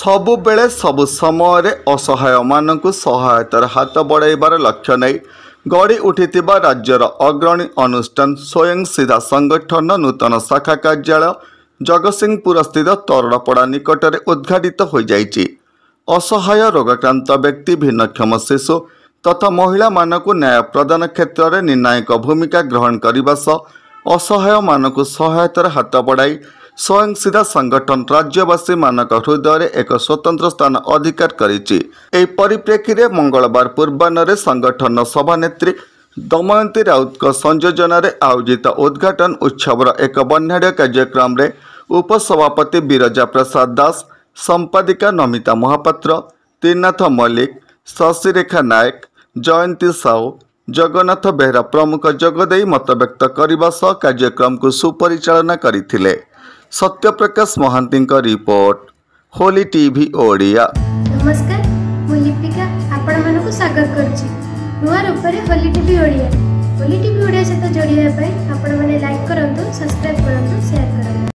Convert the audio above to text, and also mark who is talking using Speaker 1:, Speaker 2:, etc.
Speaker 1: ସବୁବେଳେ ସବୁ ସମୟରେ असहाय मानक सहायतार हाथ बढ़ाइबार लक्ष्य नहीं गढ़ी उठिथिबा राज्यर अग्रणी अनुष्ठान स्वयं सीधा संगठन नूतन शाखा कार्यालय जगतसिंहपुर स्थित तरड़पड़ा निकटरे उद्घाटित हो जाइछि। असहाय रोगाक्रांत व्यक्ति भिन्नक्षम शिशु तथा महिला मानक न्याय प्रदान क्षेत्र में निर्णायक भूमिका ग्रहण करने सह असहाय मानक सहायतार हाथ बढ़ाई स्वयं सीधा संगठन राज्यवासी मानक हृदय एक स्वतंत्र स्थान अधिकार करिछि। एही परिप्रेक्षी में मंगलवार पूर्वाह्न संगठन सभानेत्री दमयंती राउत संयोजन आयोजित उद्घाटन उत्सवर एक वर्णाढ़ कार्यक्रम में उपसभापति बिरजा प्रसाद दास, संपादिका नमिता महापात्र, त्रिनाथ मल्लिक, शशिरेखा नायक, जयंती साहू, जगन्नाथ बेहरा प्रमुख जगदे मत व्यक्त करने सह कार्यक्रम को सुपरिचालना करथिले। Satyaprakash Mahanty report, Holi TV Odia.
Speaker 2: नमस्कार, मु लिपिका आपण मानक स्वागत करछि नुआ रूपरे होली टीवी ओडिया। होली टीवी ओडिया सहित जोड़िया आपण माने लाइक करंतु, सब्सक्राइब करंतु, शेयर करंतु।